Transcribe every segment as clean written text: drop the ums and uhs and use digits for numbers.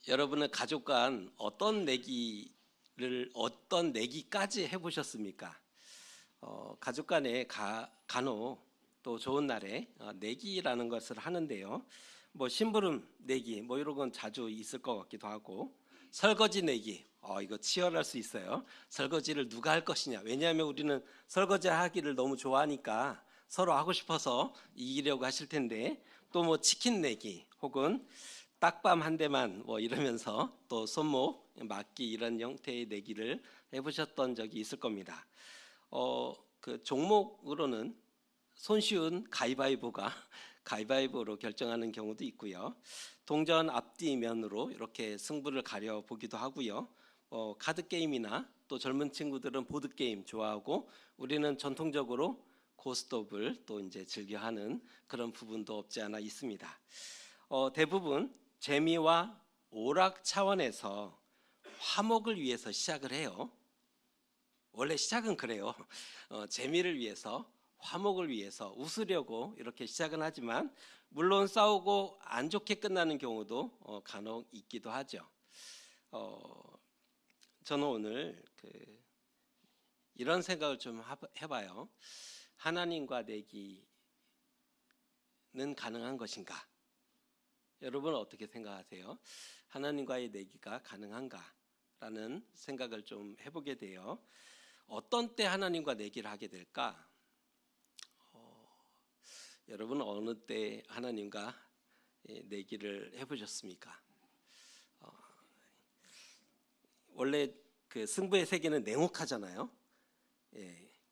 여러분은 가족 간 어떤 내기까지 해보셨습니까? 가족 간에 간혹 또 좋은 날에 내기라는 것을 하는데요. 뭐 심부름 내기 뭐 이런 건 자주 있을 것 같기도 하고, 설거지 내기 이거 치열할 수 있어요. 설거지를 누가 할 것이냐. 왜냐하면 우리는 설거지 하기를 너무 좋아하니까 서로 하고 싶어서 이기려고 하실 텐데, 또 뭐 치킨 내기 혹은 딱밤 한 대만 뭐 이러면서 또 손목 맞기 이런 형태의 내기를 해보셨던 적이 있을 겁니다. 그 종목으로는 손쉬운 가위바위보가 가위바위보로 결정하는 경우도 있고요. 동전 앞뒤면으로 이렇게 승부를 가려 보기도 하고요. 카드 게임이나 또 젊은 친구들은 보드 게임 좋아하고, 우리는 전통적으로 고스톱을 또 이제 즐겨하는 그런 부분도 없지 않아 있습니다. 대부분 재미와 오락 차원에서 화목을 위해서 시작을 해요. 원래 시작은 그래요. 재미를 위해서, 화목을 위해서, 웃으려고 이렇게 시작은 하지만 물론 싸우고 안 좋게 끝나는 경우도 간혹 있기도 하죠. 저는 오늘 이런 생각을 좀 해봐요. 하나님과 내기는 가능한 것인가? 여러분 어떻게 생각하세요? 하나님과의 내기가 가능한가라는 생각을 좀 해보게 돼요. 어떤 때 하나님과 내기를 하게 될까? 여러분 어느 때 하나님과 내기를 해보셨습니까? 원래 그 승부의 세계는 냉혹하잖아요.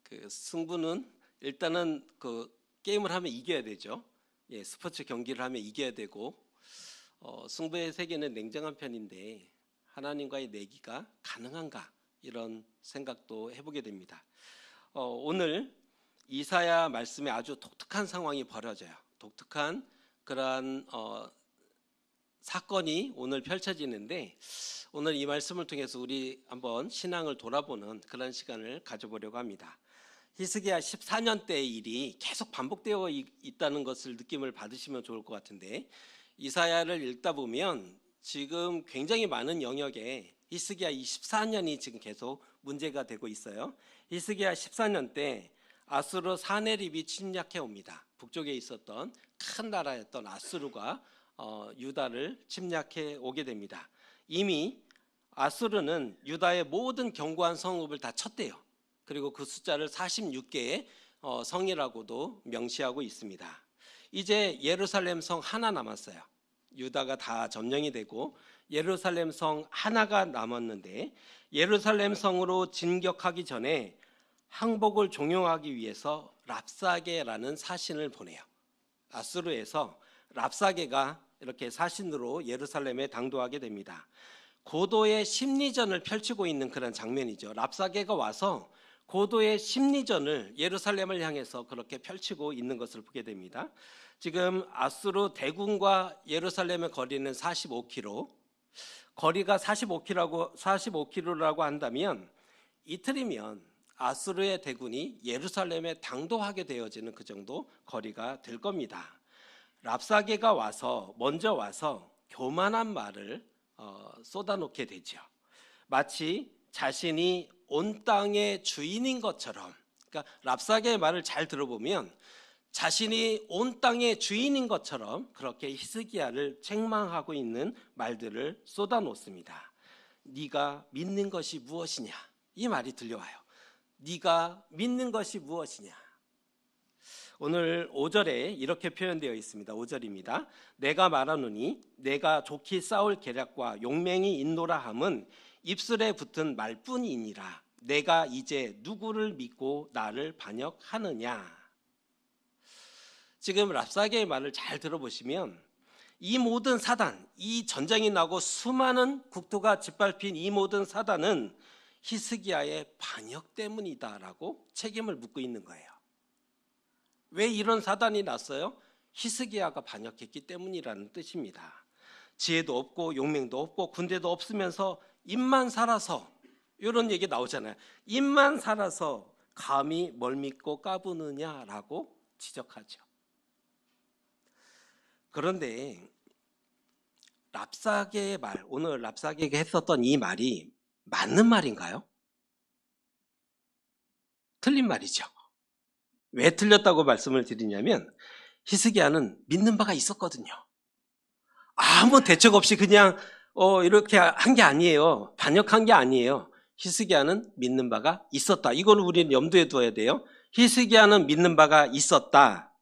그 승부는 일단은 그 게임을 하면 이겨야 되죠. 스포츠 경기를 하면 이겨야 되고, 승부의 세계는 냉정한 편인데 하나님과의 내기가 가능한가, 이런 생각도 해보게 됩니다. 오늘 이사야 말씀에 아주 독특한 상황이 벌어져요. 독특한 그러한 사건이 오늘 펼쳐지는데, 오늘 이 말씀을 통해서 우리 한번 신앙을 돌아보는 그런 시간을 가져보려고 합니다. 히스기야 14년 때의 일이 계속 반복되어 있다는 것을 느낌을 받으시면 좋을 것 같은데, 이사야를 읽다 보면 지금 굉장히 많은 영역에 히스기야 14년이 지금 계속 문제가 되고 있어요. 히스기야 14년 때 아수르 사네립이 침략해 옵니다. 북쪽에 있었던 큰 나라였던 아수르가 유다를 침략해 오게 됩니다. 이미 아수르는 유다의 모든 견고한 성읍을 다 쳤대요. 그리고 그 숫자를 46개의 성이라고도 명시하고 있습니다. 이제 예루살렘 성 하나 남았어요. 유다가 다 점령이 되고 예루살렘 성 하나가 남았는데, 예루살렘 성으로 진격하기 전에 항복을 종용하기 위해서 랍사게라는 사신을 보내요. 아수르에서 랍사게가 이렇게 사신으로 예루살렘에 당도하게 됩니다. 고도의 심리전을 펼치고 있는 그런 장면이죠. 랍사게가 와서 고도의 심리전을 예루살렘을 향해서 그렇게 펼치고 있는 것을 보게 됩니다. 지금 아수르 대군과 예루살렘의 거리는 45km, 거리가 45km라고 한다면 이틀이면 아수르의 대군이 예루살렘에 당도하게 되어지는 그 정도 거리가 될 겁니다. 랍사게가 먼저 와서 교만한 말을 쏟아놓게 되죠. 마치 자신이 온 땅의 주인인 것처럼, 그러니까 랍사게의 말을 잘 들어보면 자신이 온 땅의 주인인 것처럼 그렇게 히스기야를 책망하고 있는 말들을 쏟아놓습니다. 네가 믿는 것이 무엇이냐, 이 말이 들려와요. 네가 믿는 것이 무엇이냐. 오늘 5절에 이렇게 표현되어 있습니다. 5절입니다. 내가 말하노니 내가 좋게 싸울 계략과 용맹이 있노라 함은 입술에 붙은 말뿐이니라. 내가 이제 누구를 믿고 나를 반역하느냐. 지금 랍사게의 말을 잘 들어보시면 이 모든 사단, 이 전쟁이 나고 수많은 국토가 짓밟힌 이 모든 사단은 히스기야의 반역 때문이다라고 책임을 묻고 있는 거예요. 왜 이런 사단이 났어요? 히스기야가 반역했기 때문이라는 뜻입니다. 지혜도 없고 용맹도 없고 군대도 없으면서 입만 살아서, 이런 얘기 나오잖아요. 입만 살아서 감히 뭘 믿고 까부느냐라고 지적하죠. 그런데 랍사게의 말, 오늘 랍사게가 했었던 이 말이 맞는 말인가요? 틀린 말이죠. 왜 틀렸다고 말씀을 드리냐면 히스기야는 믿는 바가 있었거든요. 아무 대책 없이 그냥 이렇게 한 게 아니에요. 반역한 게 아니에요. 히스기야는 믿는 바가 있었다. 이거는 우리는 염두에 두어야 돼요. 히스기야는 믿는 바가 있었다.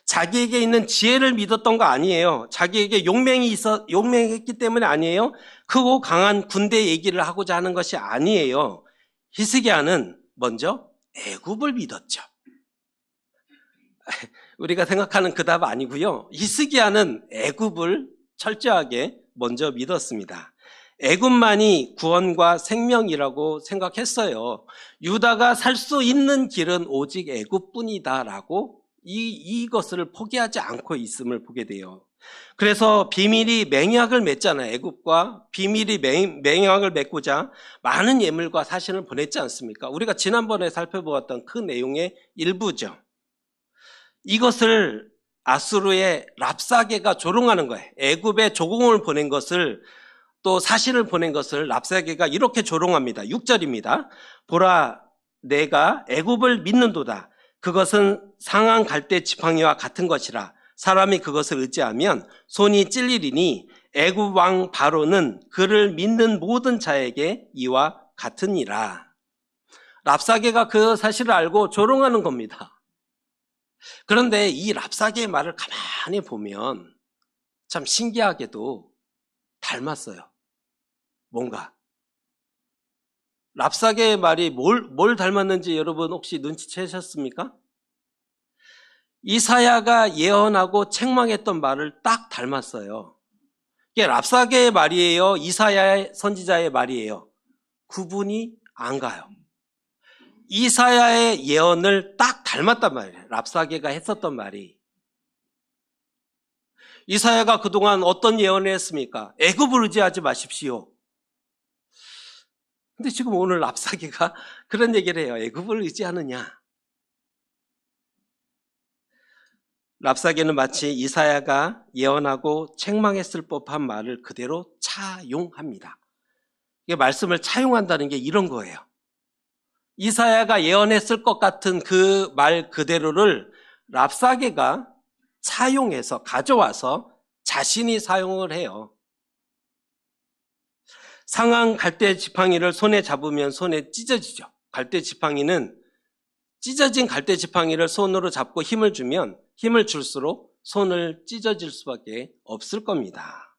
자기에게 있는 지혜를 믿었던 거 아니에요. 자기에게 용맹했기 때문에 아니에요. 크고 강한 군대 얘기를 하고자 하는 것이 아니에요. 히스기야는 먼저 애굽을 믿었죠. 우리가 생각하는 그 답 아니고요. 히스기야는 애굽을 철저하게 먼저 믿었습니다. 애굽만이 구원과 생명이라고 생각했어요. 유다가 살 수 있는 길은 오직 애굽뿐이다라고 이것을 포기하지 않고 있음을 보게 돼요. 그래서 비밀이 맹약을 맺잖아요. 애굽과 비밀이 맹약을 맺고자 많은 예물과 사신을 보냈지 않습니까? 우리가 지난번에 살펴보았던 그 내용의 일부죠. 이것을 아수르의 랍사게가 조롱하는 거예요. 애굽에 조공을 보낸 것을 또 사신을 보낸 것을 랍사게가 이렇게 조롱합니다. 6절입니다. 보라, 내가 애굽을 믿는도다. 그것은 상한 갈대 지팡이와 같은 것이라. 사람이 그것을 의지하면 손이 찔리리니 애굽 왕 바로는 그를 믿는 모든 자에게 이와 같으니라. 랍사게가 그 사실을 알고 조롱하는 겁니다. 그런데 이 랍사게의 말을 가만히 보면 참 신기하게도 닮았어요. 뭔가 랍사게의 말이 뭘 닮았는지 여러분 혹시 눈치채셨습니까? 이사야가 예언하고 책망했던 말을 딱 닮았어요. 이게 랍사게의 말이에요? 이사야의 선지자의 말이에요? 구분이 안 가요. 이사야의 예언을 딱 닮았단 말이에요. 랍사게가 했었던 말이. 이사야가 그동안 어떤 예언을 했습니까? 애굽을 의지하지 마십시오. 근데 지금 오늘 랍사게가 그런 얘기를 해요. 애굽을 의지하느냐? 랍사게는 마치 이사야가 예언하고 책망했을 법한 말을 그대로 차용합니다. 이게 말씀을 차용한다는 게 이런 거예요. 이사야가 예언했을 것 같은 그 말 그대로를 랍사게가 차용해서 가져와서 자신이 사용을 해요. 상한 갈대 지팡이를 손에 잡으면 손에 찢어지죠. 갈대 지팡이는 찢어진 갈대 지팡이를 손으로 잡고 힘을 주면 힘을 줄수록 손을 찢어질 수밖에 없을 겁니다.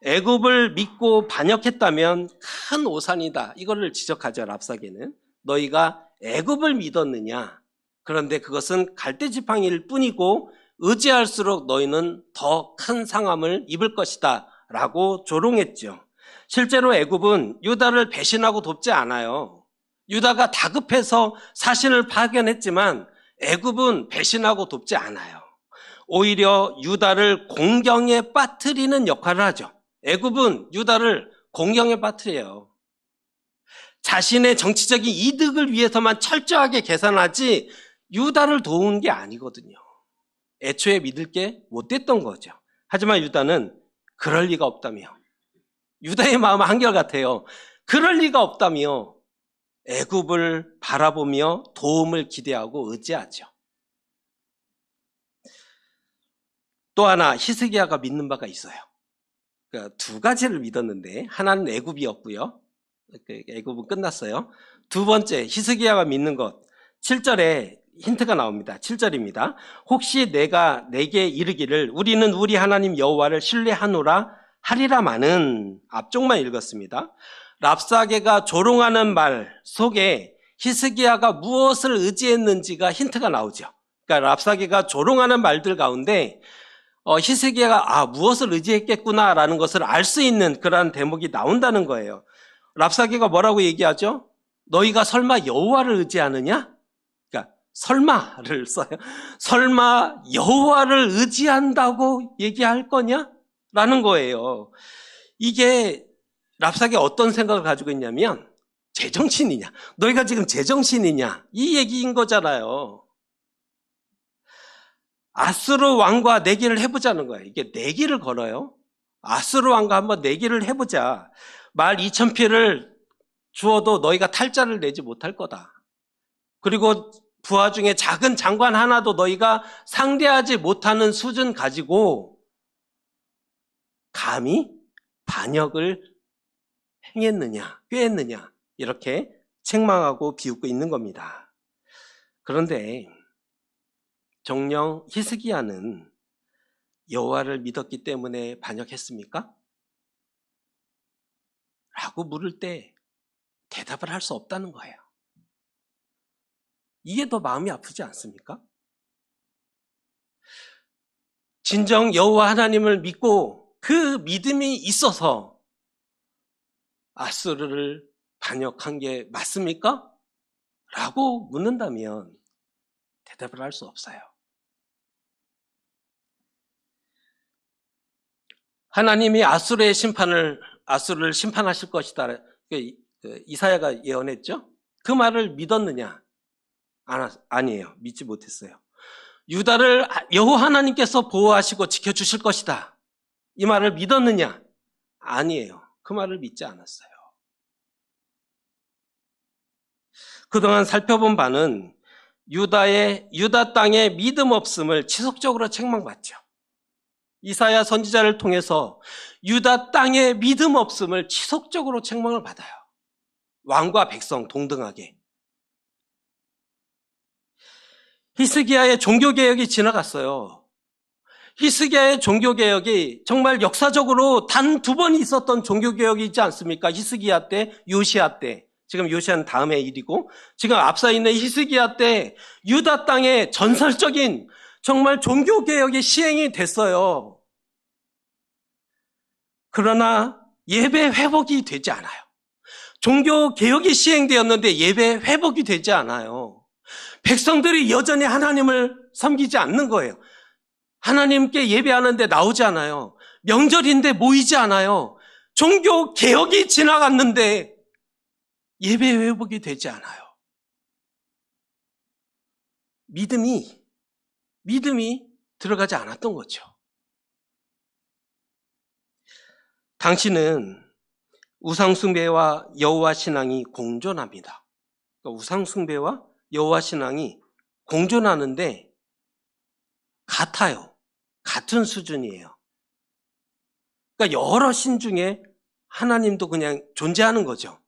애굽을 믿고 반역했다면 큰 오산이다. 이거를 지적하죠. 랍사게는. 너희가 애굽을 믿었느냐? 그런데 그것은 갈대 지팡이일 뿐이고 의지할수록 너희는 더 큰 상함을 입을 것이다 라고 조롱했죠. 실제로 애굽은 유다를 배신하고 돕지 않아요. 유다가 다급해서 사신을 파견했지만 애굽은 배신하고 돕지 않아요. 오히려 유다를 공경에 빠뜨리는 역할을 하죠. 애굽은 유다를 공경에 빠뜨려요. 자신의 정치적인 이득을 위해서만 철저하게 계산하지 유다를 도운 게 아니거든요. 애초에 믿을 게 못됐던 거죠. 하지만 유다는 그럴 리가 없다며. 유다의 마음은 한결같아요. 그럴 리가 없다며 애굽을 바라보며 도움을 기대하고 의지하죠. 또 하나 히스기야가 믿는 바가 있어요. 그러니까 두 가지를 믿었는데 하나는 애굽이었고요. 애굽은 끝났어요. 두 번째 히스기야가 믿는 것 7절에 힌트가 나옵니다. 7절입니다. 혹시 내가 내게 이르기를 우리는 우리 하나님 여호와를 신뢰하노라 하리라마는 앞쪽만 읽었습니다. 랍사게가 조롱하는 말 속에 히스기야가 무엇을 의지했는지가 힌트가 나오죠. 그러니까 랍사게가 조롱하는 말들 가운데 히스기야가 무엇을 의지했겠구나라는 것을 알 수 있는 그런 대목이 나온다는 거예요. 랍사게가 뭐라고 얘기하죠? 너희가 설마 여호와를 의지하느냐? 그러니까 설마를 써요. 설마 여호와를 의지한다고 얘기할 거냐? 라는 거예요. 이게 랍사게 어떤 생각을 가지고 있냐면 제정신이냐? 너희가 지금 제정신이냐? 이 얘기인 거잖아요. 아수르 왕과 내기를 해보자는 거예요. 이게 내기를 걸어요. 아수르 왕과 한번 내기를 해보자. 말 2,000피를 주어도 너희가 탈자를 내지 못할 거다. 그리고 부하 중에 작은 장관 하나도 너희가 상대하지 못하는 수준 가지고 감히 반역을 행했느냐, 꾀했느냐, 이렇게 책망하고 비웃고 있는 겁니다. 그런데 정녕 히스기야는 여호와를 믿었기 때문에 반역했습니까? 라고 물을 때 대답을 할 수 없다는 거예요. 이게 더 마음이 아프지 않습니까? 진정 여호와 하나님을 믿고 그 믿음이 있어서 아수르를 반역한 게 맞습니까? 라고 묻는다면 대답을 할 수 없어요. 하나님이 아수르를 심판하실 것이다. 이사야가 예언했죠? 그 말을 믿었느냐? 아니에요. 믿지 못했어요. 유다를 여호와 하나님께서 보호하시고 지켜주실 것이다. 이 말을 믿었느냐? 아니에요. 그 말을 믿지 않았어요. 그동안 살펴본 바는 유다 땅의 믿음 없음을 지속적으로 책망받죠. 이사야 선지자를 통해서 유다 땅의 믿음 없음을 지속적으로 책망을 받아요. 왕과 백성 동등하게. 히스기야의 종교개혁이 지나갔어요. 히스기야의 종교개혁이 정말 역사적으로 단 2번 있었던 종교개혁이 있지 않습니까? 히스기야 때, 요시야 때. 지금 요시야는 다음의 일이고, 지금 앞서 있는 히스기야 때 유다 땅에 전설적인 정말 종교개혁이 시행이 됐어요. 그러나 예배 회복이 되지 않아요. 종교개혁이 시행되었는데 예배 회복이 되지 않아요. 백성들이 여전히 하나님을 섬기지 않는 거예요. 하나님께 예배하는데 나오지 않아요. 명절인데 모이지 않아요. 종교개혁이 지나갔는데 예배 회복이 되지 않아요. 믿음이 들어가지 않았던 거죠. 당시는 우상숭배와 여호와 신앙이 공존합니다. 그러니까 우상숭배와 여호와 신앙이 공존하는데 같아요. 같은 수준이에요. 그러니까 여러 신 중에 하나님도 그냥 존재하는 거죠.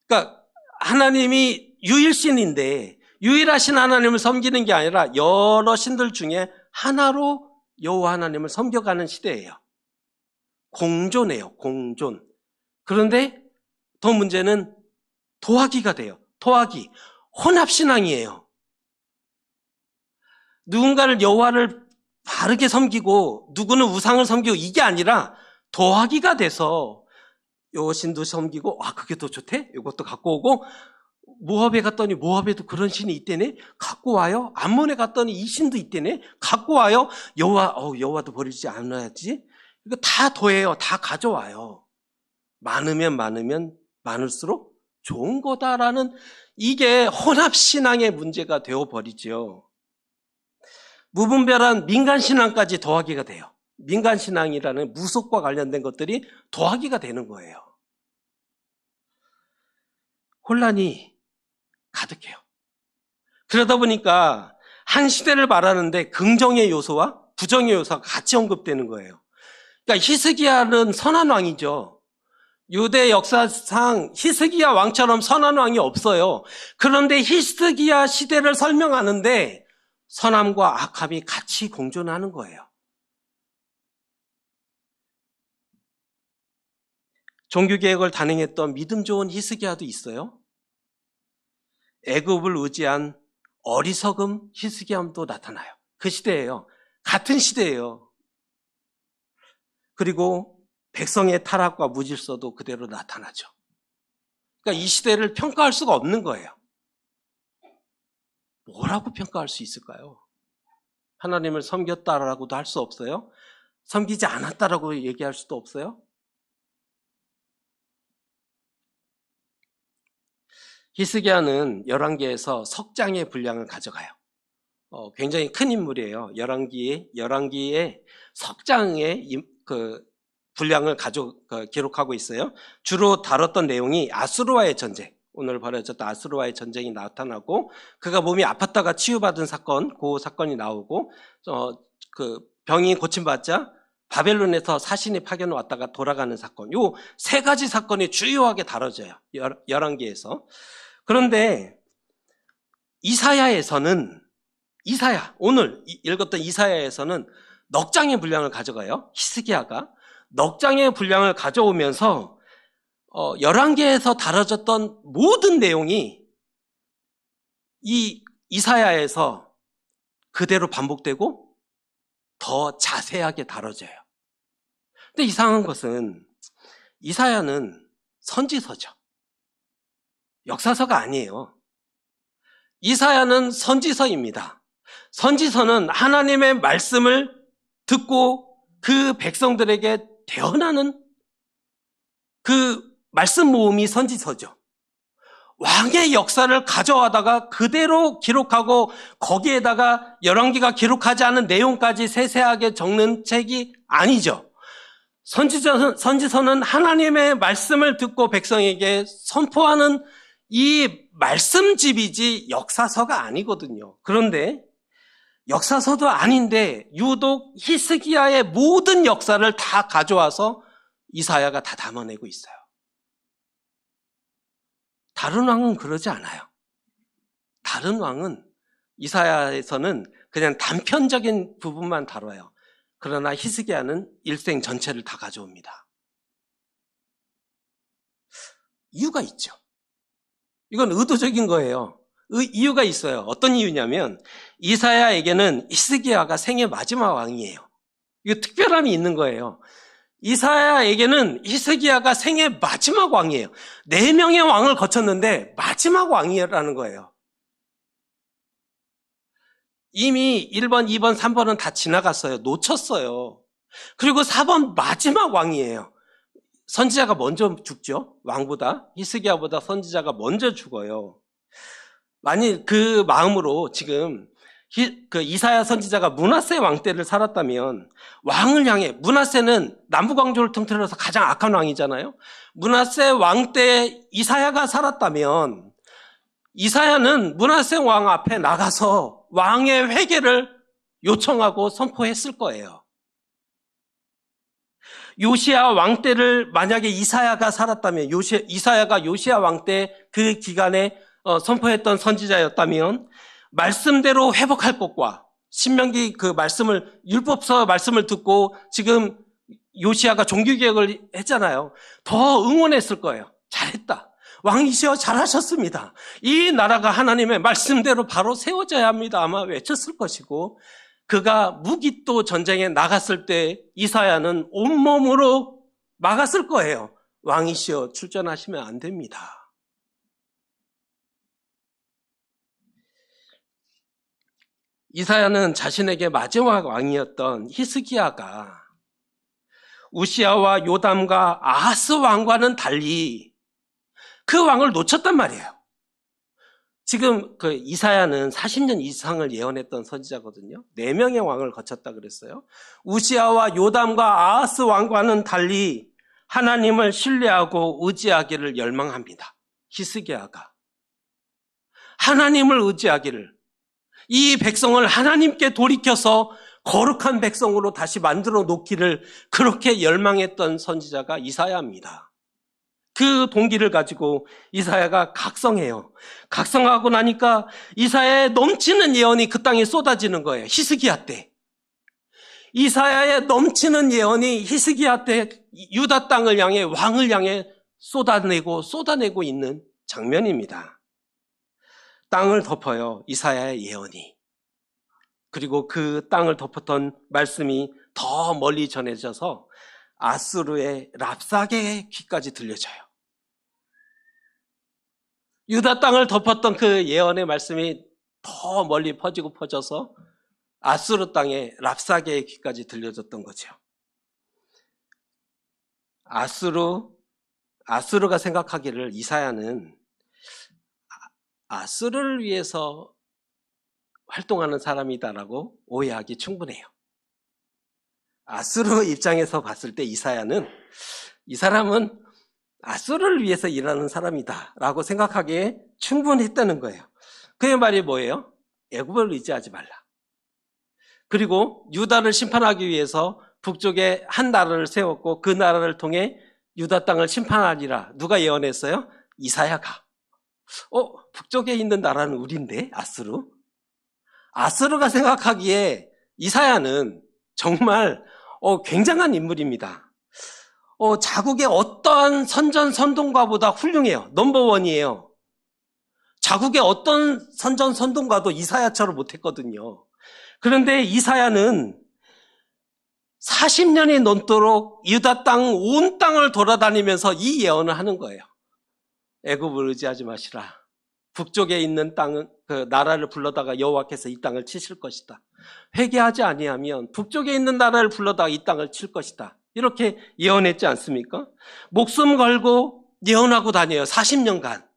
그러니까 하나님이 유일신인데 유일하신 하나님을 섬기는 게 아니라 여러 신들 중에 하나로 여호와 하나님을 섬겨가는 시대예요. 공존해요. 공존. 그런데 더 문제는 도화기가 돼요. 도화기. 혼합신앙이에요. 누군가를 여호와를 바르게 섬기고 누구는 우상을 섬기고 이게 아니라 도화기가 돼서 요 신도 섬기고 그게 더 좋대? 이것도 갖고 오고 모압에 갔더니 모압에도 그런 신이 있대네? 갖고 와요. 암몬에 갔더니 이 신도 있대네? 갖고 와요. 여호와도 버리지 않아야지. 이거 다 더해요. 다 가져와요. 많으면 많을수록 좋은 거다라는 이게 혼합신앙의 문제가 되어버리죠. 무분별한 민간신앙까지 더하기가 돼요. 민간신앙이라는 무속과 관련된 것들이 더하기가 되는 거예요. 혼란이 가득해요. 그러다 보니까 한 시대를 말하는데 긍정의 요소와 부정의 요소가 같이 언급되는 거예요. 그러니까 히스기야는 선한 왕이죠. 유대 역사상 히스기야 왕처럼 선한 왕이 없어요. 그런데 히스기야 시대를 설명하는데 선함과 악함이 같이 공존하는 거예요. 종교개혁을 단행했던 믿음 좋은 히스기야도 있어요. 애굽을 의지한 어리석음 히스기야도 나타나요. 그 시대예요. 같은 시대예요. 그리고 백성의 타락과 무질서도 그대로 나타나죠. 그러니까 이 시대를 평가할 수가 없는 거예요. 뭐라고 평가할 수 있을까요? 하나님을 섬겼다라고도 할 수 없어요. 섬기지 않았다라고 얘기할 수도 없어요. 히스기야는 열왕기에서 석장의 분량을 가져가요. 굉장히 큰 인물이에요. 열왕기에 석장의 분량을 기록하고 있어요. 주로 다뤘던 내용이 아수르와의 전쟁, 오늘 벌어졌던 아수르와의 전쟁이 나타나고, 그가 몸이 아팠다가 치유받은 사건, 그 사건이 나오고, 병이 고침받자 바벨론에서 사신이 파견 왔다가 돌아가는 사건, 요 세 가지 사건이 주요하게 다뤄져요. 11개에서. 그런데 오늘 읽었던 이사야에서는 넉 장의 분량을 가져가요. 히스기야가 넉 장의 분량을 가져오면서 11개에서 다뤄졌던 모든 내용이 이 이사야에서 그대로 반복되고 더 자세하게 다뤄져요. 근데 이상한 것은 이사야는 선지서죠. 역사서가 아니에요. 이사야는 선지서입니다. 선지서는 하나님의 말씀을 듣고 그 백성들에게 대언하는 그 말씀 모음이 선지서죠. 왕의 역사를 가져와다가 그대로 기록하고 거기에다가 열왕기가 기록하지 않은 내용까지 세세하게 적는 책이 아니죠. 선지서는 하나님의 말씀을 듣고 백성에게 선포하는 이 말씀집이지 역사서가 아니거든요. 그런데 역사서도 아닌데 유독 히스기야의 모든 역사를 다 가져와서 이사야가 다 담아내고 있어요. 다른 왕은 그러지 않아요. 다른 왕은 이사야에서는 그냥 단편적인 부분만 다뤄요. 그러나 히스기야는 일생 전체를 다 가져옵니다. 이유가 있죠. 이건 의도적인 거예요. 이유가 있어요. 어떤 이유냐면 이사야에게는 히스기야가 생애 마지막 왕이에요. 이거 특별함이 있는 거예요. 이사야에게는 히스기야가 생애 마지막 왕이에요. 4명의 왕을 거쳤는데 마지막 왕이라는 거예요. 이미 1번, 2번, 3번은 다 지나갔어요. 놓쳤어요. 그리고 4번 마지막 왕이에요. 선지자가 먼저 죽죠. 왕보다, 히스기야보다 선지자가 먼저 죽어요. 만일 그 마음으로 지금 이사야 선지자가 므낫세 왕 때를 살았다면 왕을 향해, 므낫세는 남북왕조를 통틀어서 가장 악한 왕이잖아요. 므낫세 왕 때 이사야가 살았다면 이사야는 므낫세 왕 앞에 나가서 왕의 회개를 요청하고 선포했을 거예요. 요시야 왕 때를 만약에 이사야가 살았다면, 이사야가 요시야 왕 때 그 기간에 선포했던 선지자였다면 말씀대로 회복할 것과, 신명기 그 말씀을, 율법서 말씀을 듣고 지금 요시야가 종교개혁을 했잖아요. 더 응원했을 거예요. 잘했다. 왕이시여 잘하셨습니다. 이 나라가 하나님의 말씀대로 바로 세워져야 합니다. 아마 외쳤을 것이고, 그가 무기또 전쟁에 나갔을 때 이사야는 온몸으로 막았을 거예요. 왕이시여 출전하시면 안 됩니다. 이사야는 자신에게 마지막 왕이었던 히스기야가 우시야와 요담과 아하스 왕과는 달리 그 왕을 놓쳤단 말이에요. 지금 그 이사야는 40년 이상을 예언했던 선지자거든요. 4명의 왕을 거쳤다 그랬어요. 우시야와 요담과 아하스 왕과는 달리 하나님을 신뢰하고 의지하기를 열망합니다. 히스기야가 하나님을 의지하기를, 이 백성을 하나님께 돌이켜서 거룩한 백성으로 다시 만들어 놓기를 그렇게 열망했던 선지자가 이사야입니다. 그 동기를 가지고 이사야가 각성해요. 각성하고 나니까 이사야의 넘치는 예언이 그 땅에 쏟아지는 거예요. 히스기야 때. 이사야의 넘치는 예언이 히스기야 때 유다 땅을 향해, 왕을 향해 쏟아내고 있는 장면입니다. 땅을 덮어요, 이사야의 예언이. 그리고 그 땅을 덮었던 말씀이 더 멀리 전해져서 아수르의 랍사게의 귀까지 들려져요. 유다 땅을 덮었던 그 예언의 말씀이 더 멀리 퍼져서 아수르 땅의 랍사게의 귀까지 들려졌던 거죠. 아수르가 생각하기를 이사야는 아수르를 위해서 활동하는 사람이다라고 오해하기 충분해요. 아수르 입장에서 봤을 때 이사야는 이 사람은 아수르를 위해서 일하는 사람이다 라고 생각하기에 충분했다는 거예요. 그의 말이 뭐예요? 애굽을 의지하지 말라. 그리고 유다를 심판하기 위해서 북쪽에 한 나라를 세웠고 그 나라를 통해 유다 땅을 심판하리라. 누가 예언했어요? 이사야가. 북쪽에 있는 나라는 우리인데, 아수르? 아수르가 생각하기에 이사야는 정말 굉장한 인물입니다. 자국의 어떠한 선전선동가보다 훌륭해요. 넘버원이에요. 자국의 어떤 선전선동가도 이사야처럼 못했거든요. 그런데 이사야는 40년이 넘도록 유다 땅, 온 땅을 돌아다니면서 이 예언을 하는 거예요. 애굽을 의지하지 마시라. 북쪽에 있는 땅은 그 나라를 불러다가 여호와께서 이 땅을 치실 것이다. 회개하지 아니하면 북쪽에 있는 나라를 불러다가 이 땅을 칠 것이다. 이렇게 예언했지 않습니까? 목숨 걸고 예언하고 다녀요. 40년간.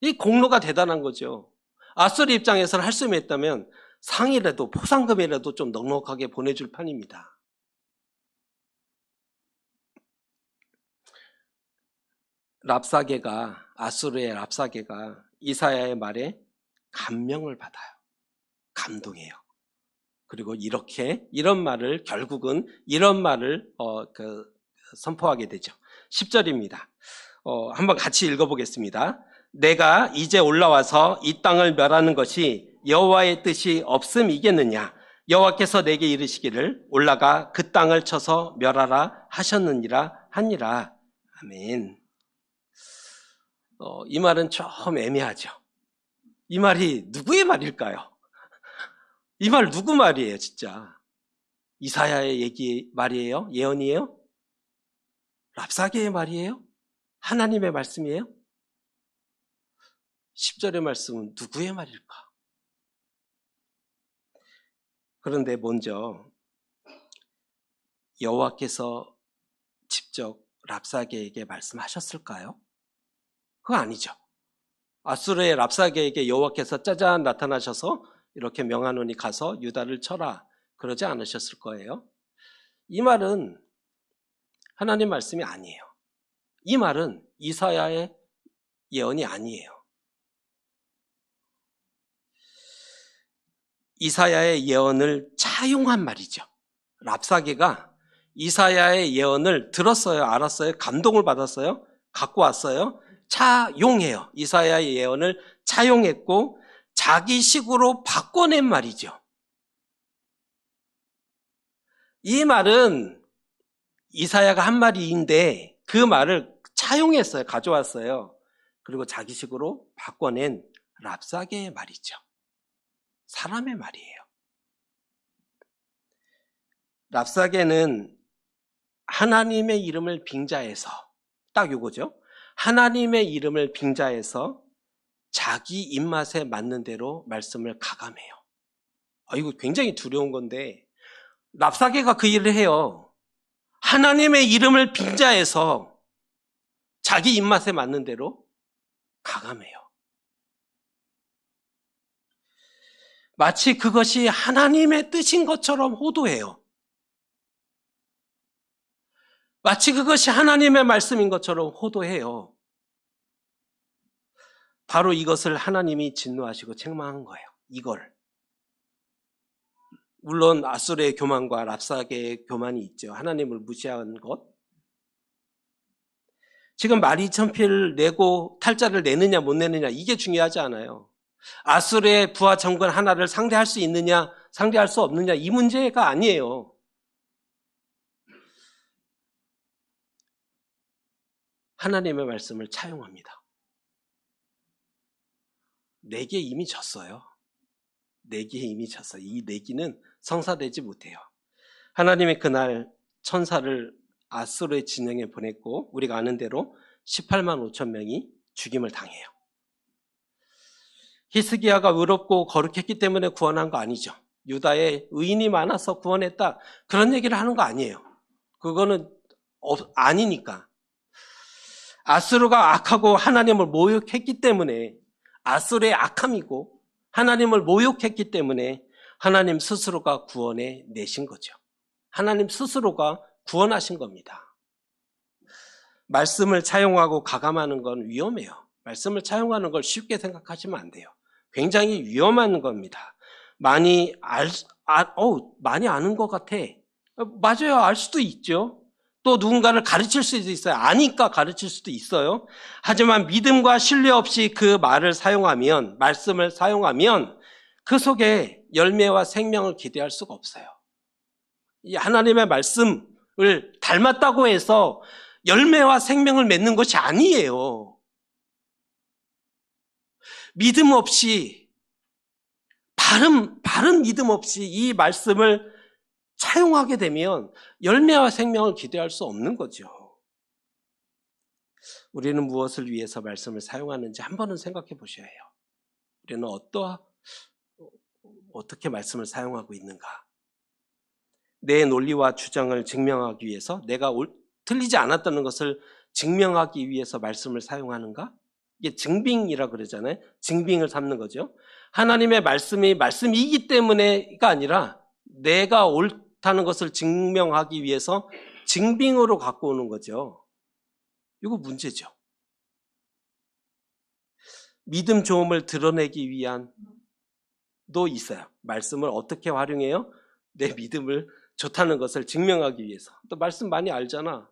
이 공로가 대단한 거죠. 아수르 입장에서는 할 수 있다면 상이라도 포상금이라도 좀 넉넉하게 보내줄 판입니다. 아수르의 랍사게가 이사야의 말에 감명을 받아요. 감동해요. 그리고 결국은 이런 말을 선포하게 되죠. 10절입니다. 한번 같이 읽어보겠습니다. 내가 이제 올라와서 이 땅을 멸하는 것이 여호와의 뜻이 없음이겠느냐? 여호와께서 내게 이르시기를 올라가 그 땅을 쳐서 멸하라 하셨느니라 하니라. 아멘. 이 말은 좀 애매하죠. 이 말이 누구의 말일까요? 이 말 누구 말이에요, 진짜? 이사야의 말이에요? 예언이에요? 랍사게의 말이에요? 하나님의 말씀이에요? 10절의 말씀은 누구의 말일까? 그런데 먼저 여호와께서 직접 랍사게에게 말씀하셨을까요? 그거 아니죠. 아수르의 랍사게에게 여호와께서 짜잔 나타나셔서 이렇게 명하노니 가서 유다를 쳐라 그러지 않으셨을 거예요. 이 말은 하나님 말씀이 아니에요. 이 말은 이사야의 예언이 아니에요. 이사야의 예언을 차용한 말이죠. 랍사게가 이사야의 예언을 들었어요? 알았어요? 감동을 받았어요? 갖고 왔어요? 차용해요. 이사야의 예언을 차용했고 자기 식으로 바꿔낸 말이죠. 이 말은 이사야가 한 말인데 그 말을 차용했어요. 가져왔어요. 그리고 자기 식으로 바꿔낸 랍사게의 말이죠. 사람의 말이에요. 랍사게는 하나님의 이름을 빙자해서 딱 요거죠. 하나님의 이름을 빙자해서 자기 입맛에 맞는 대로 말씀을 가감해요. 이거 굉장히 두려운 건데 랍사게가 그 일을 해요. 하나님의 이름을 빙자해서 자기 입맛에 맞는 대로 가감해요. 마치 그것이 하나님의 뜻인 것처럼 호도해요. 마치 그것이 하나님의 말씀인 것처럼 호도해요. 바로 이것을 하나님이 진노하시고 책망한 거예요. 이걸. 물론 아수르의 교만과 랍사게의 교만이 있죠. 하나님을 무시한 것. 지금 12,000필 내고 탈자를 내느냐 못 내느냐 이게 중요하지 않아요. 아수르의 부하 정권 하나를 상대할 수 있느냐 상대할 수 없느냐 이 문제가 아니에요. 하나님의 말씀을 차용합니다. 내게 이미 졌어요. 내게 이미 졌어요. 이 내기는 성사되지 못해요. 하나님이 그날 천사를 아수르의 진영에 보냈고 우리가 아는 대로 18만 5천 명이 죽임을 당해요. 히스기야가 의롭고 거룩했기 때문에 구원한 거 아니죠. 유다에 의인이 많아서 구원했다 그런 얘기를 하는 거 아니에요. 그거는 아니니까. 아수르가 악하고 하나님을 모욕했기 때문에 아수르의 악함이고 하나님을 모욕했기 때문에 하나님 스스로가 구원해 내신 거죠. 하나님 스스로가 구원하신 겁니다. 말씀을 차용하고 가감하는 건 위험해요. 말씀을 차용하는 걸 쉽게 생각하시면 안 돼요. 굉장히 위험한 겁니다. 많이 아는 것 같아. 맞아요. 알 수도 있죠. 또 누군가를 가르칠 수도 있어요. 아니까 가르칠 수도 있어요. 하지만 믿음과 신뢰 없이 그 말을 사용하면, 말씀을 사용하면 그 속에 열매와 생명을 기대할 수가 없어요. 이 하나님의 말씀을 닮았다고 해서 열매와 생명을 맺는 것이 아니에요. 믿음 없이, 바른 믿음 없이 이 말씀을 차용하게 되면 열매와 생명을 기대할 수 없는 거죠. 우리는 무엇을 위해서 말씀을 사용하는지 한 번은 생각해 보셔야 해요. 우리는 어떻게 말씀을 사용하고 있는가? 내 논리와 주장을 증명하기 위해서, 내가 틀리지 않았다는 것을 증명하기 위해서 말씀을 사용하는가? 이게 증빙이라 그러잖아요. 증빙을 삼는 거죠. 하나님의 말씀이 말씀이기 때문에가 아니라 내가 옳다는 것을 증명하기 위해서 증빙으로 갖고 오는 거죠. 이거 문제죠. 믿음 좋음을 드러내기 위한 도 있어요. 말씀을 어떻게 활용해요? 내 믿음을 좋다는 것을 증명하기 위해서. 또 말씀 많이 알잖아.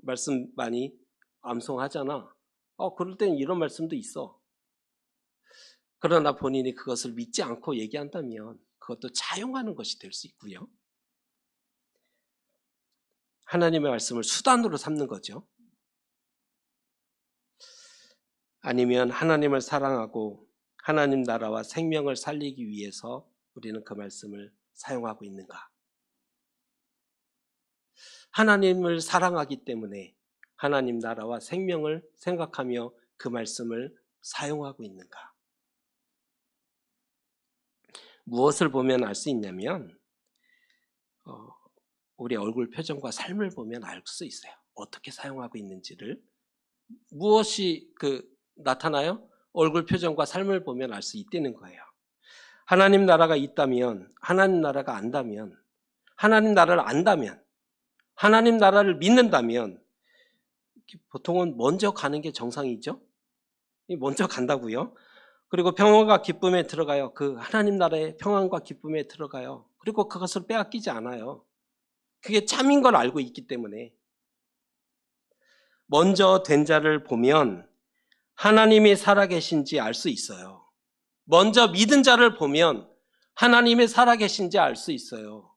말씀 많이 암송하잖아. 그럴 땐 이런 말씀도 있어. 그러나 본인이 그것을 믿지 않고 얘기한다면 그것도 차용하는 것이 될 수 있고요. 하나님의 말씀을 수단으로 삼는 거죠. 아니면 하나님을 사랑하고 하나님 나라와 생명을 살리기 위해서 우리는 그 말씀을 사용하고 있는가? 하나님을 사랑하기 때문에 하나님 나라와 생명을 생각하며 그 말씀을 사용하고 있는가? 무엇을 보면 알 수 있냐면 우리 얼굴 표정과 삶을 보면 알 수 있어요. 어떻게 사용하고 있는지를. 무엇이 나타나요? 얼굴 표정과 삶을 보면 알 수 있다는 거예요. 하나님 나라가 있다면, 하나님 나라가 안다면, 하나님 나라를 안다면, 하나님 나라를 믿는다면 보통은 먼저 가는 게 정상이죠. 먼저 간다고요. 그리고 평안과 기쁨에 들어가요. 그 하나님 나라의 평안과 기쁨에 들어가요. 그리고 그것을 빼앗기지 않아요. 그게 참인 걸 알고 있기 때문에. 먼저 된 자를 보면 하나님이 살아계신지 알 수 있어요. 먼저 믿은 자를 보면 하나님이 살아계신지 알 수 있어요.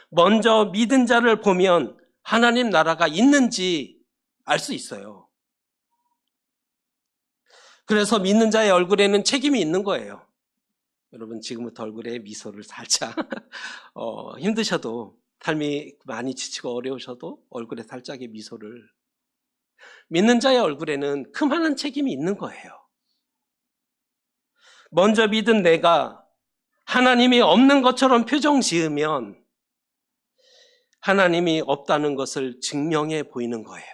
먼저 믿은 자를 보면 하나님 나라가 있는지 알 수 있어요. 그래서 믿는 자의 얼굴에는 책임이 있는 거예요. 여러분 지금부터 얼굴에 미소를 살짝 힘드셔도, 삶이 많이 지치고 어려우셔도 얼굴에 살짝의 미소를. 믿는 자의 얼굴에는 그만한 책임이 있는 거예요. 먼저 믿은 내가 하나님이 없는 것처럼 표정 지으면 하나님이 없다는 것을 증명해 보이는 거예요.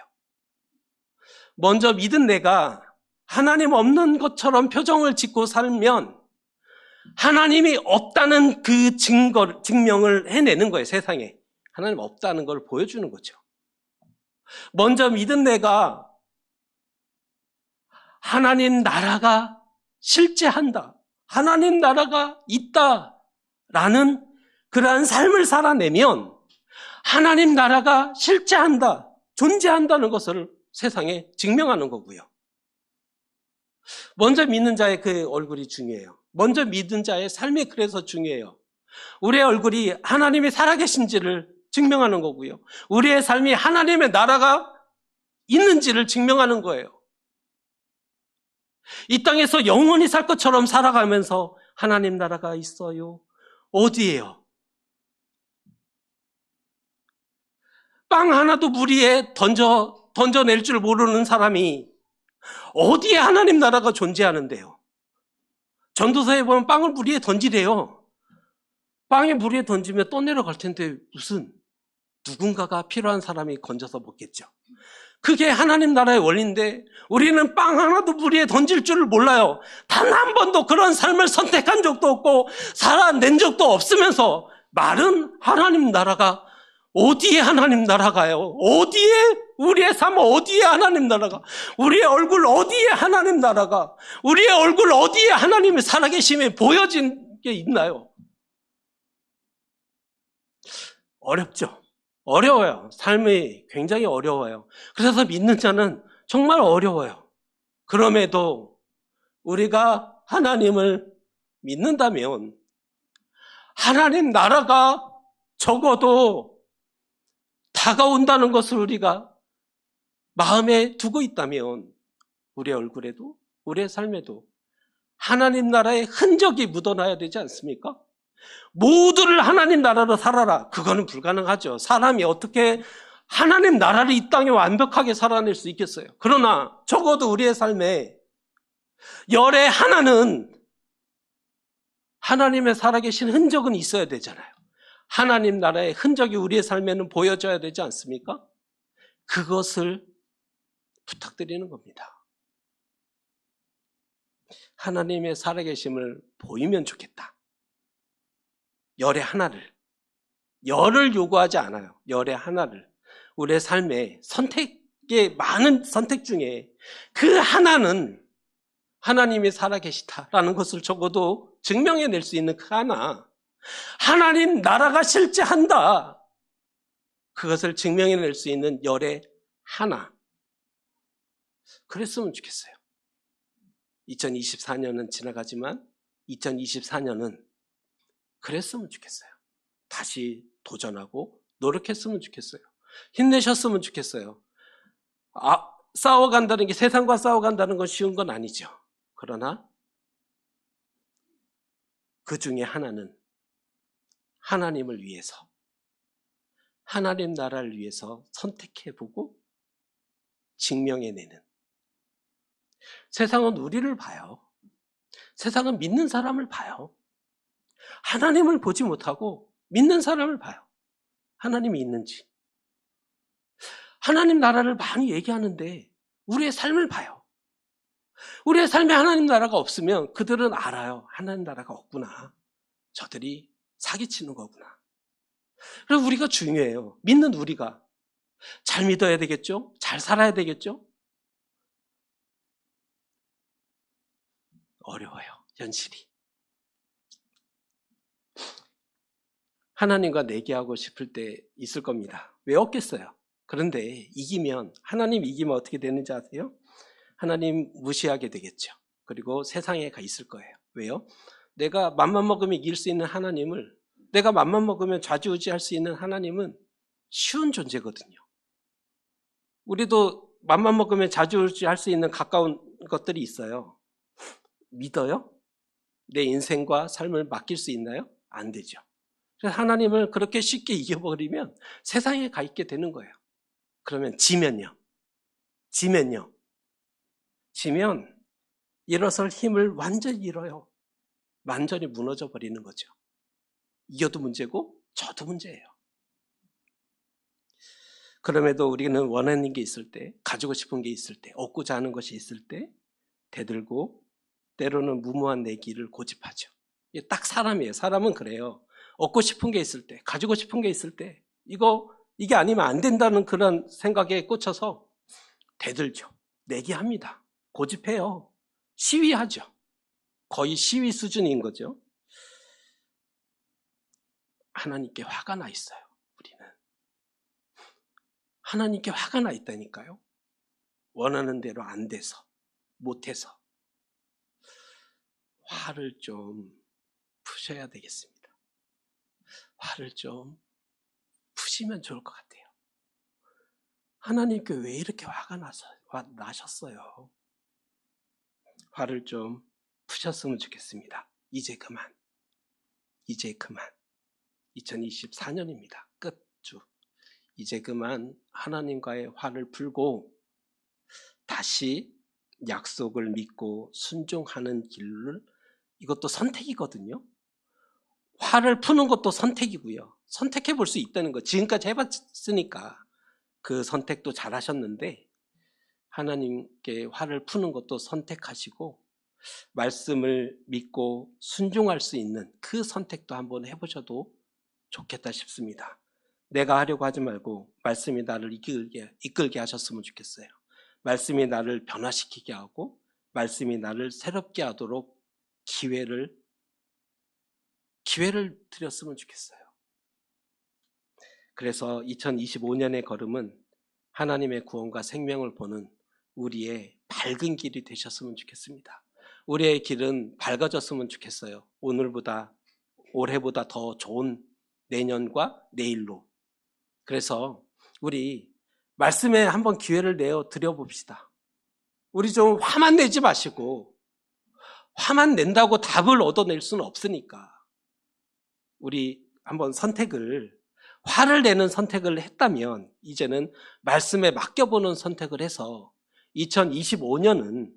먼저 믿은 내가 하나님 없는 것처럼 표정을 짓고 살면 하나님이 없다는 그 증명을 해내는 거예요. 세상에 하나님 없다는 걸 보여주는 거죠. 먼저 믿은 내가 하나님 나라가 실제한다, 하나님 나라가 있다라는 그러한 삶을 살아내면 하나님 나라가 실제한다, 존재한다는 것을 세상에 증명하는 거고요. 먼저 믿는 자의 그 얼굴이 중요해요. 먼저 믿은 자의 삶이 그래서 중요해요. 우리의 얼굴이 하나님이 살아계신지를 증명하는 거고요. 우리의 삶이 하나님의 나라가 있는지를 증명하는 거예요. 이 땅에서 영원히 살 것처럼 살아가면서 하나님 나라가 있어요. 어디예요? 빵 하나도 물 위에 던져낼 줄 모르는 사람이 어디에 하나님 나라가 존재하는데요? 전도서에 보면 빵을 물 위에 던지래요. 빵이 물 위에 던지면 떠내려갈 텐데 무슨 누군가가 필요한 사람이 건져서 먹겠죠. 그게 하나님 나라의 원리인데 우리는 빵 하나도 물 위에 던질 줄을 몰라요. 단 한 번도 그런 삶을 선택한 적도 없고 살아낸 적도 없으면서 말은 하나님 나라가 어디에 하나님 나라가요? 어디에 우리의 삶 어디에 하나님 나라가? 우리의 얼굴 어디에 하나님 나라가? 우리의 얼굴 어디에 하나님의 살아계심이 보여진 게 있나요? 어렵죠. 어려워요. 삶이 굉장히 어려워요. 그래서 믿는 자는 정말 어려워요. 그럼에도 우리가 하나님을 믿는다면 하나님 나라가 적어도 다가온다는 것을 우리가 마음에 두고 있다면 우리의 얼굴에도 우리의 삶에도 하나님 나라의 흔적이 묻어나야 되지 않습니까? 모두를 하나님 나라로 살아라. 그거는 불가능하죠. 사람이 어떻게 하나님 나라를 이 땅에 완벽하게 살아낼 수 있겠어요? 그러나 적어도 우리의 삶에 열의 하나는 하나님의 살아계신 흔적은 있어야 되잖아요. 하나님 나라의 흔적이 우리의 삶에는 보여져야 되지 않습니까? 그것을 부탁드리는 겁니다. 하나님의 살아계심을 보이면 좋겠다. 열의 하나를, 열을 요구하지 않아요. 열의 하나를. 우리의 삶에 선택의 많은 선택 중에 그 하나는 하나님이 살아계시다라는 것을 적어도 증명해낼 수 있는 그 하나, 하나님 나라가 실제한다. 그것을 증명해낼 수 있는 열의 하나. 그랬으면 좋겠어요. 2024년은 지나가지만 2024년은 그랬으면 좋겠어요. 다시 도전하고 노력했으면 좋겠어요. 힘내셨으면 좋겠어요. 싸워간다는 게 세상과 싸워간다는 건 쉬운 건 아니죠. 그러나 그 중에 하나는 하나님을 위해서, 하나님 나라를 위해서 선택해보고 증명해내는. 세상은 우리를 봐요. 세상은 믿는 사람을 봐요. 하나님을 보지 못하고 믿는 사람을 봐요. 하나님이 있는지. 하나님 나라를 많이 얘기하는데 우리의 삶을 봐요. 우리의 삶에 하나님 나라가 없으면 그들은 알아요. 하나님 나라가 없구나. 저들이 사기치는 거구나. 그래서 우리가 중요해요. 믿는 우리가. 잘 믿어야 되겠죠? 잘 살아야 되겠죠? 어려워요. 현실이. 하나님과 내기하고 싶을 때 있을 겁니다. 왜 없겠어요? 그런데 이기면, 하나님 이기면 어떻게 되는지 아세요? 하나님 무시하게 되겠죠. 그리고 세상에 가 있을 거예요. 왜요? 내가 맘만 먹으면 이길 수 있는 하나님을, 내가 맘만 먹으면 좌지우지할 수 있는 하나님은 쉬운 존재거든요. 우리도 맘만 먹으면 좌지우지할 수 있는 가까운 것들이 있어요. 믿어요? 내 인생과 삶을 맡길 수 있나요? 안 되죠. 그래서 하나님을 그렇게 쉽게 이겨버리면 세상에 가 있게 되는 거예요. 그러면 지면 일어설 힘을 완전히 잃어요. 완전히 무너져 버리는 거죠. 이겨도 문제고 저도 문제예요. 그럼에도 우리는 원하는 게 있을 때, 가지고 싶은 게 있을 때, 얻고자 하는 것이 있을 때 대들고 때로는 무모한 내기를 고집하죠. 이게 딱 사람이에요. 사람은 그래요. 얻고 싶은 게 있을 때, 가지고 싶은 게 있을 때 이게 아니면 안 된다는 그런 생각에 꽂혀서 대들죠. 내기합니다. 고집해요. 시위하죠. 거의 시위 수준인 거죠. 하나님께 화가 나 있어요. 우리는. 하나님께 화가 나 있다니까요. 원하는 대로 안 돼서, 못해서. 화를 좀 푸셔야 되겠습니다. 화를 좀 푸시면 좋을 것 같아요. 하나님께 왜 이렇게 화가 나셨어요? 화를 좀 푸셨으면 좋겠습니다. 이제 그만. 2024년입니다. 끝주. 이제 그만 하나님과의 화를 풀고 다시 약속을 믿고 순종하는 길을, 이것도 선택이거든요. 화를 푸는 것도 선택이고요. 선택해 볼 수 있다는 거. 지금까지 해봤으니까 그 선택도 잘 하셨는데 하나님께 화를 푸는 것도 선택하시고 말씀을 믿고 순종할 수 있는 그 선택도 한번 해보셔도 좋겠다 싶습니다. 내가 하려고 하지 말고 말씀이 나를 이끌게 하셨으면 좋겠어요. 말씀이 나를 변화시키게 하고 말씀이 나를 새롭게 하도록 기회를 드렸으면 좋겠어요. 그래서 2025년의 걸음은 하나님의 구원과 생명을 보는 우리의 밝은 길이 되셨으면 좋겠습니다. 우리의 길은 밝아졌으면 좋겠어요. 오늘보다 올해보다 더 좋은 내년과 내일로. 그래서 우리 말씀에 한번 기회를 내어 드려봅시다. 우리 좀 화만 내지 마시고, 화만 낸다고 답을 얻어낼 수는 없으니까 우리 한번 화를 내는 선택을 했다면 이제는 말씀에 맡겨보는 선택을 해서 2025년은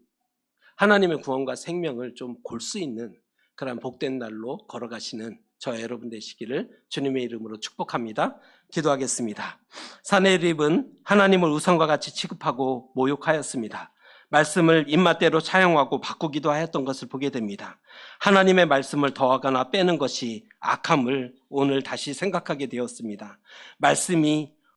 하나님의 구원과 생명을 좀 볼 수 있는 그런 복된 날로 걸어가시는 저 여러분 되시기를 주님의 이름으로 축복합니다. 기도하겠습니다. 사내립은 하나님을 우상과 같이 취급하고 모욕하였습니다. 말씀을 입맛대로 차용하고 바꾸기도 하였던 것을 보게 됩니다. 하나님의 말씀을 더하거나 빼는 것이 악함을 오늘 다시 생각하게 되었습니다. 말씀이